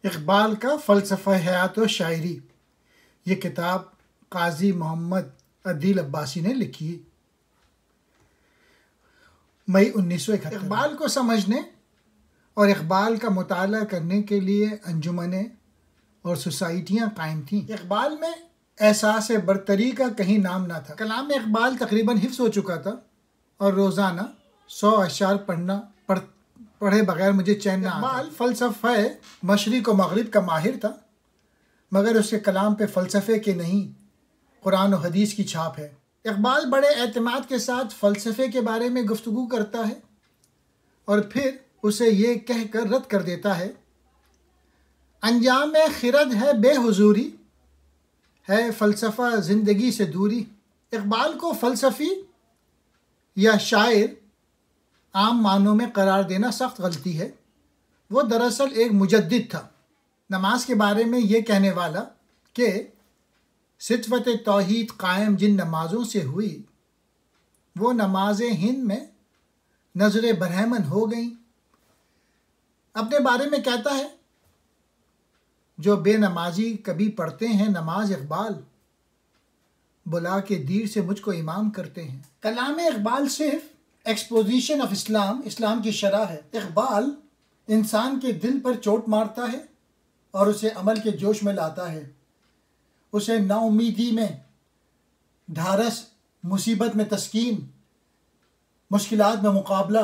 इकबाल का फ़लसफ़ा हयात व शायरी। ये किताब काजी मोहम्मद अदील अब्बासी ने लिखी। मई 1971। इकबाल को समझने और इकबाल का मुताला करने के लिए अंजुमनें और सोसाइटियाँ कायम थीं। इकबाल में एहसास बरतरी का कहीं नाम ना था। कलाम इकबाल तकरीबन हिफ्स हो चुका था और रोज़ाना 100 अशआर पढ़े बगैर मुझे चैन ना आता। इकबाल फ़लसफ़ा मशरिक़ व मग़रिब का माहिर था, मगर उसके कलाम पे फ़लसफ़े के नहीं, कुरान और हदीस की छाप है। इकबाल बड़े एतमाद के साथ फ़लसफ़े के बारे में गुफ्तगू करता है और फिर उसे ये कह कर रद्द कर देता है, अंजाम खिरद है बेहुजूरी, है फ़लसफ़ा ज़िंदगी से दूरी। इकबाल को फ़लसफ़ी या शायर आम मानों में करार देना सख्त गलती है। वो दरअसल एक मुजद्दिद था, नमाज के बारे में ये कहने वाला कि सित्वत तौहीद कायम जिन नमाज़ों से हुई, वो नमाज़ें हिंद में नज़र बरहमन हो गई। अपने बारे में कहता है, जो बेनमाजी कभी पढ़ते हैं नमाज इकबाल, बुला के दीर से मुझको इमाम करते हैं। कलाम इकबाल सिर्फ एक्सपोजिशन ऑफ इस्लाम की शरह है। इकबाल इंसान के दिल पर चोट मारता है और उसे अमल के जोश में लाता है, उसे नाउमीदी में ढारस, मुसीबत में तस्कीन, मुश्किलात में मुकाबला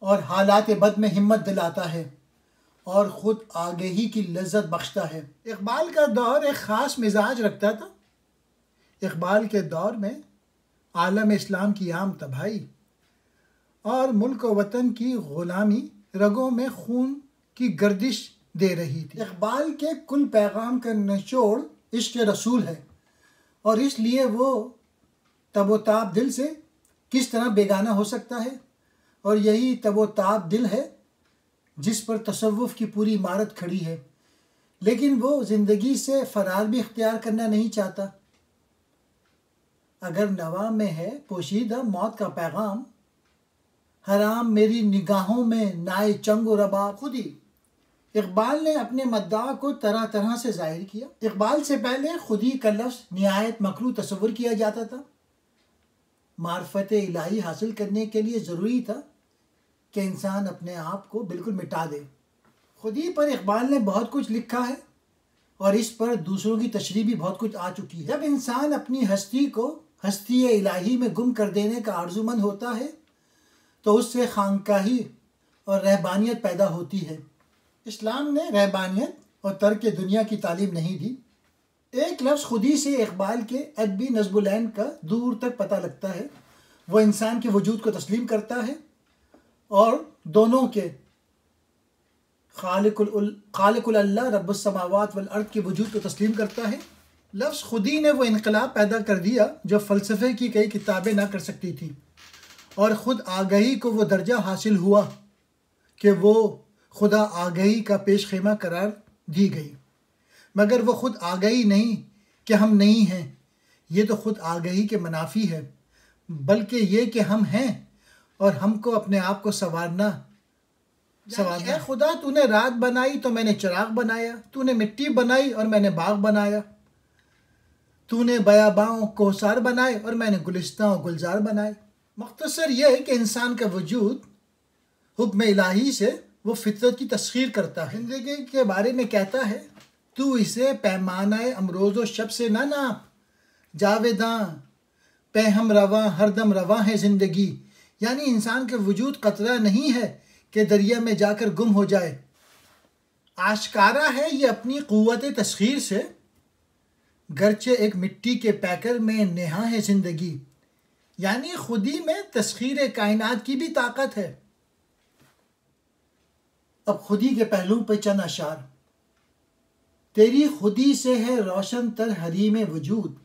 और हालात बद में हिम्मत दिलाता है और ख़ुद आगही की लज्जत बख्शता है। इकबाल का दौर एक ख़ास मिजाज रखता था। इकबाल के दौर में आलम इस्लाम की आम तबाही और मुल्क व वतन की ग़ुलामी रगों में खून की गर्दिश दे रही थी। इकबाल के कुल पैगाम का निचोड़ इश्क़ रसूल है और इसलिए वो तबोताब दिल से किस तरह बेगाना हो सकता है, और यही तबोताब दिल है जिस पर तसव्वुफ़ की पूरी इमारत खड़ी है, लेकिन वो ज़िंदगी से फ़रार भी इख्तियार करना नहीं चाहता। अगर नवा में है पोशीदा मौत का पैगाम, हराम मेरी निगाहों में नाए चंगो रबाब। खुद ही इकबाल ने अपने मद्दा को तरह तरह से जाहिर किया। इकबाल से पहले खुदी का लफ्ज़ निहायत मकरूह तस्वुर किया जाता था। मार्फत इलाही हासिल करने के लिए ज़रूरी था कि इंसान अपने आप को बिल्कुल मिटा दे। खुदी पर इकबाल ने बहुत कुछ लिखा है और इस पर दूसरों की तशरीह भी बहुत कुछ आ चुकी है। जब इंसान अपनी हस्ती को हस्ती इलाही में गुम कर देने का आरज़ूमंद होता है तो उससे खानकाही और रहबानियत पैदा होती है। इस्लाम ने रहबानियत और तर्क दुनिया की तालीम नहीं दी। एक लफ्ज़ खुदी से इकबाल के अदबी नज़्बुलैन का दूर तक पता लगता है। वो इंसान के वजूद को तस्लीम करता है और दोनों के खालिकुल अल्लाह रब्बुस समावात वल अर्द के वजूद को तस्लीम करता है। लफ्ज़ खुदी ने वो इनकलाब पैदा कर दिया जो फ़लसफ़े की कई किताबें ना कर सकती थी, और ख़ुद आगही को वो दर्जा हासिल हुआ कि वो खुदा आगही का पेश खेमा करार दी गई। मगर वो ख़ुद आगही नहीं कि हम नहीं हैं, ये तो ख़ुद आगही के मनाफी है, बल्कि ये कि हम हैं और हमको अपने आप को संवारना। ऐ खुदा, तूने रात बनाई तो मैंने चिराग बनाया, तूने मिट्टी बनाई और मैंने बाग बनाया, तूने बयाबाओं कोसार बनाए और मैंने गुलिस्तां और गुलजार बनाए। मुख्तसर यह है कि इंसान का वजूद हुक्म इलाही से वो फितरत की तस्खीर करता है। ज़िंदगी के बारे में कहता है, तू इसे पैमानाए अमरोज़ व शब से ना नाप, जावेदां पे हम रवां हरदम रवां है ज़िंदगी। यानी इंसान का वजूद कतरा नहीं है कि दरिया में जाकर गुम हो जाए। आश्कारा है ये अपनी क़ुव्वत तस्खीर से, गरचे एक मिट्टी के पैकर में नेहा है ज़िंदगी। यानी खुदी में तस्खीर कायनात की भी ताकत है। अब खुदी के पहलू पर चंद अशार। तेरी खुदी से है रोशन तर हरीम वजूद,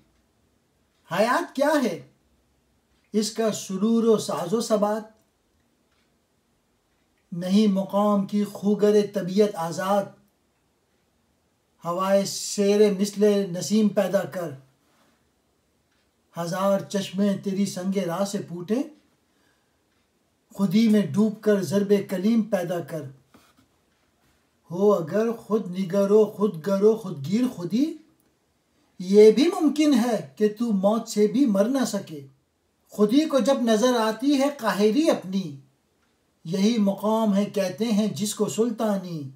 हयात क्या है इसका सुरूर व साजो सबात, नहीं मुकाम की खूगर तबीयत आज़ाद, हवाए शेर मिसले नसीम पैदा कर, हजार चश्मे तेरी संगे राह से फूटे, खुदी में डूब कर ज़रबे कलीम पैदा कर। हो अगर खुद निगरो खुद गरो खुदगीर खुदी, ये भी मुमकिन है कि तू मौत से भी मर न सके। खुदी को जब नज़र आती है काहिरी अपनी, यही मुकाम है कहते हैं जिसको सुल्तानी।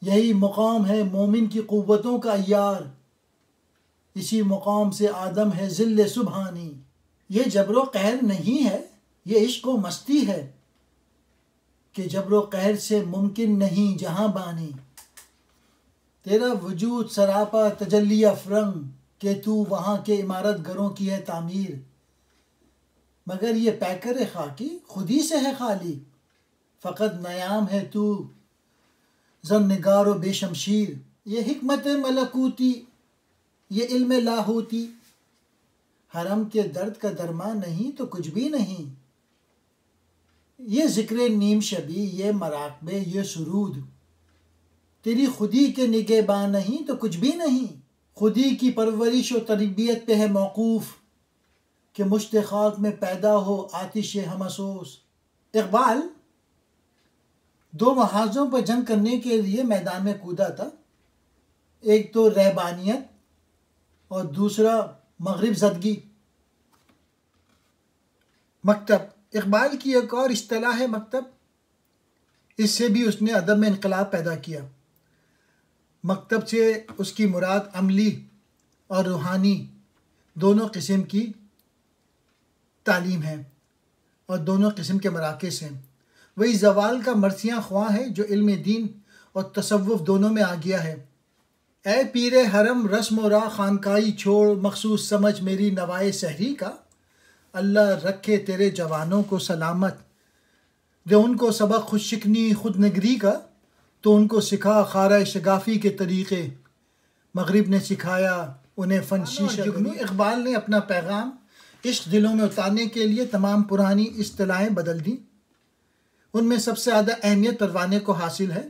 यही मुकाम है मोमिन की क़ुव्वतों का यार, इसी मुकाम से आदम है ज़िल्ले सुबहानी। ये जबरो कहर नहीं है, ये इश्क़ व मस्ती है, कि जबरो कहर से मुमकिन नहीं जहाँ बानी। तेरा वजूद सरापा तजल्ली अफरंग, के तू वहाँ के इमारत घरों की है तामीर। मगर ये पैकर खाकी खुदी से है खाली, फ़कत नयाम है तू ज़न निगार व बेशमशीर। ये हिकमत मलकूती, ये इल्म लाहूती, हरम के दर्द का दरमा नहीं तो कुछ भी नहीं। ये ज़िक्र नीम शबी, ये मराक़बे, ये सुरूद, तेरी खुदी के निगहबान नहीं तो कुछ भी नहीं। खुदी की परवरिश व तरबियत पे है मौकूफ़, कि मुश्त खाक में पैदा हो आतिश हमसोस। इक़बाल 2 महाज़ों पर जंग करने के लिए मैदान में कूदा था, एक तो रहबानियत और दूसरा मग़रिब ज़दगी। मकतब इक़बाल की एक और इस्तिलाह है मकतब, इससे भी उसने अदब में इनकलाब पैदा किया। मकतब से उसकी मुराद अमली और रूहानी दोनों किस्म की तालीम है और दोनों किस्म के मराकज़ हैं। वही ज़वाल का मरसियाँ ख्वाह है जो इल्म दीन और तसव्वुफ़ दोनों में आ गया है। ए पीरे हरम रस्म व रा खानकाई छोड़, मखसूस समझ मेरी नवाए सहरी का। अल्लाह रखे तेरे जवानों को सलामत, दे उनको सबक खुद शिकनी खुद नगरी का। तो उनको सिखा खारा शगाफ़ी के तरीक़े, मग़रिब ने सिखाया उन्हें फ़न शीशा। जुगनू इक़बाल ने अपना पैगाम इश्क़ दिलों में उतारने के लिए तमाम पुरानी इस्तिलाहें बदल दी। उनमें सबसे ज़्यादा अहमियत परवाने को हासिल है।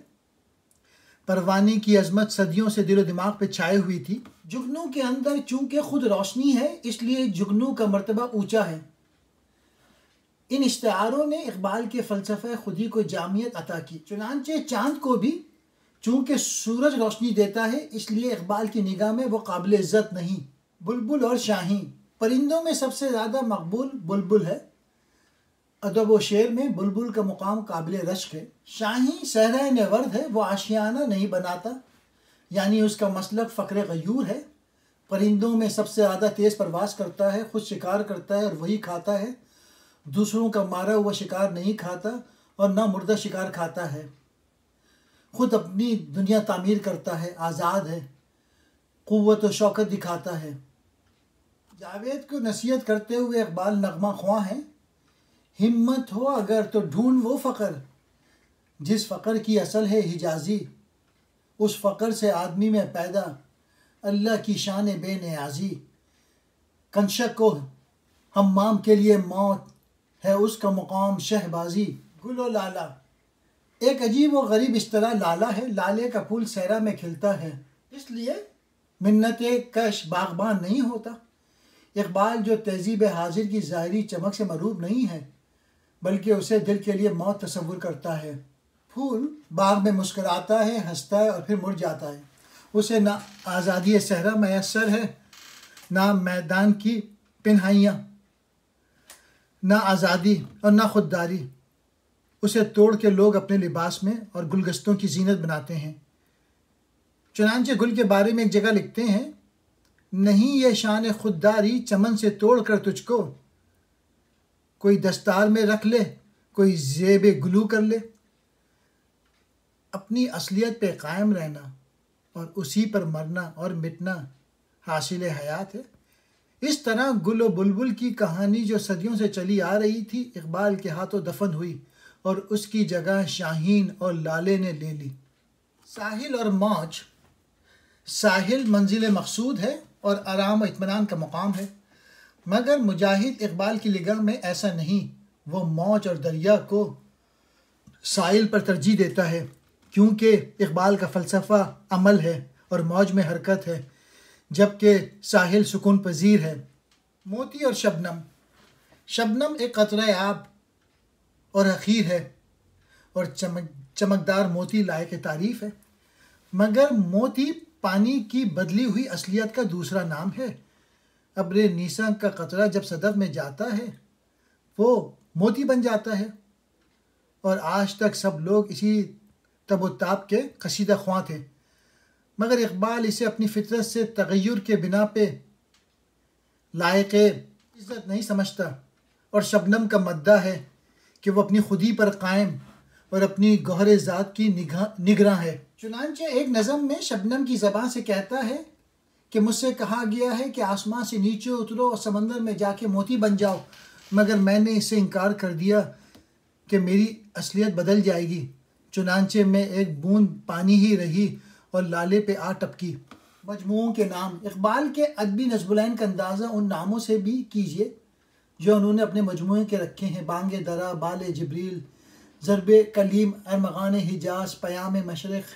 परवाने की अज़मत सदियों से दिलो दिमाग पे छाए हुई थी। जुगनू के अंदर चूँकि खुद रोशनी है, इसलिए जुगनू का मर्तबा ऊँचा है। इन इश्तिहारों ने इक़बाल के फ़लसफ़े खुदी को जामियत अता की। चुनांचे चाँद को भी चूँकि सूरज रोशनी देता है, इसलिए इक़बाल की निगाह में वो काबिल इज़्ज़त नहीं। बुलबुल और शाहीन, परिंदों में सबसे ज़्यादा मकबूल बुलबुल है। अदब व शेर में बुलबुल का मुकाम काबिल रश्क है। शाहीन सहरा नेवर्द है, वो आशियाना नहीं बनाता, यानी उसका मसलक फ़क्र गयूर है। परिंदों में सबसे ज़्यादा तेज़ परवास करता है, खुद शिकार करता है और वही खाता है। दूसरों का मारा हुआ शिकार नहीं खाता और ना मुर्दा शिकार खाता है। खुद अपनी दुनिया तामीर करता है, आज़ाद है, क़ुव्वत व शौकत दिखाता है। जावेद को नसीहत करते हुए इक़बाल नगमा ख्वां है। हिम्मत हो अगर तो ढूंढ वो फ़क़र, जिस फ़क़र की असल है हिजाज़ी। उस फ़क़र से आदमी में पैदा अल्लाह की शान बेनियाज़ी। कंशक को हम्माम के लिए मौत है, उसका मुकाम शहबाजी। गुलो लाला, एक अजीब व गरीब इस तरह लाला है। लाले का फूल सहरा में खिलता है, इसलिए मिन्नते कश बागबान नहीं होता। इक़बाल जो तहज़ीब हाजिर की ज़ाहिरी चमक से मरूब नहीं है, बल्कि उसे दिल के लिए मौत तसव्वुर करता है। फूल बाग में मुस्कुराता है, हंसता है और फिर मुड़ जाता है। उसे ना आज़ादी सहरा मैसर है, ना मैदान की पिन्हाइयाँ, ना आज़ादी और ना खुददारी। उसे तोड़ के लोग अपने लिबास में और गुलगस्तों की जीनत बनाते हैं। चुनांचे गुल के बारे में एक जगह लिखते हैं, नहीं ये शान खुददारी चमन से तोड़ कर तुझको, कोई दस्तार में रख ले, कोई ज़ेब गुलू कर ले। अपनी असलियत पे कायम रहना और उसी पर मरना और मिटना हासिल हयात है। इस तरह गुल व बुलबुल की कहानी जो सदियों से चली आ रही थी, इक़बाल के हाथों दफन हुई और उसकी जगह शाहीन और लाले ने ले ली। साहिल और मौज, साहिल मंजिल मकसूद है और आराम और इत्मीनान का मुकाम है, मगर मुजाहिद इक़बाल की निगाह में ऐसा नहीं। वो मौज और दरिया को साहिल पर तरजीह देता है, क्योंकि इक़बाल का फ़लसफ़ा अमल है और मौज में हरकत है, जबकि साहिल सुकून पजीर है। मोती और शबनम, शबनम एक क़तरा आब और हक़ीर है और चमकदार मोती लायक तारीफ है, मगर मोती पानी की बदली हुई असलियत का दूसरा नाम है। अब्र नीसा का कतरा जब सदफ में जाता है वो मोती बन जाता है, और आज तक सब लोग इसी तबोताब के कसीदा ख्वां थे, मगर इकबाल इसे अपनी फितरत से तगय्युर के बिना पे लायक इज़्ज़त नहीं समझता, और शबनम का मद्दा है कि वो अपनी खुदी पर कायम और अपनी गौहर ज़ात की निगरां है। चुनांचे एक नज़म में शबनम की ज़बान से कहता है कि मुझसे कहा गया है कि आसमां से नीचे उतरो और समंदर में जाके मोती बन जाओ, मगर मैंने इससे इनकार कर दिया कि मेरी असलियत बदल जाएगी। चुनांचे में एक बूंद पानी ही रही और लाले पे आ टपकी। मजमूओं के नाम। इकबाल के अदबी नज़्मुलैन का अंदाज़ा उन नामों से भी कीजिए जो उन्होंने अपने मजमूए के रखे हैं: बांगे दरा, बाले जिब्रील, ज़रबे कलीम, अरमगान हिजाज, पयाम मशरिक़,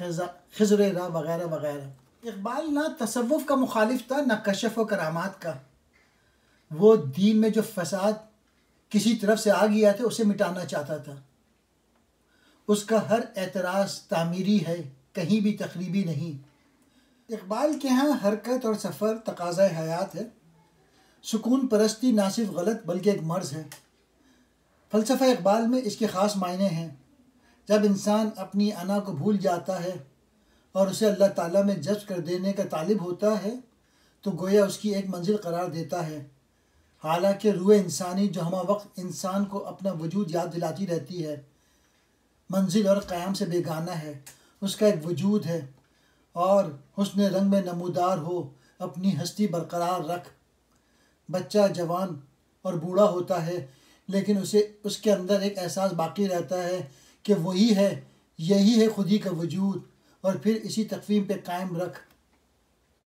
खिज़र रा वगैरह वगैरह। इकबाल ना तसव्वुफ़ का मुखालिफ था ना कशफ व करामात का। वो दीन में जो फसाद किसी तरफ से आ गया था उसे मिटाना चाहता था। उसका हर एतराज़ तामीरी है, कहीं भी तखरीबी नहीं। इकबाल के यहाँ हरकत और सफ़र तकाज़ा हयात है। सुकून परस्ती ना सिर्फ गलत बल्कि एक मर्ज़ है। फ़लसफ़ा इकबाल में इसके ख़ास मायने हैं। जब इंसान अपनी अना को भूल जाता है और उसे अल्लाह ताला में जज़्ब कर देने का तालिब होता है तो गोया उसकी एक मंजिल करार देता है। हालांकि रूह इंसानी जो हमा वक्त इंसान को अपना वजूद याद दिलाती रहती है, मंजिल और क़याम से बेगाना है। उसका एक वजूद है और हुस्न रंग में नमूदार हो, अपनी हस्ती बरकरार रख। बच्चा जवान और बूढ़ा होता है लेकिन उसे उसके अंदर एक एहसास बाकी रहता है कि वही है, यही है खुदी का वजूद, और फिर इसी तकवीम पे कायम रख।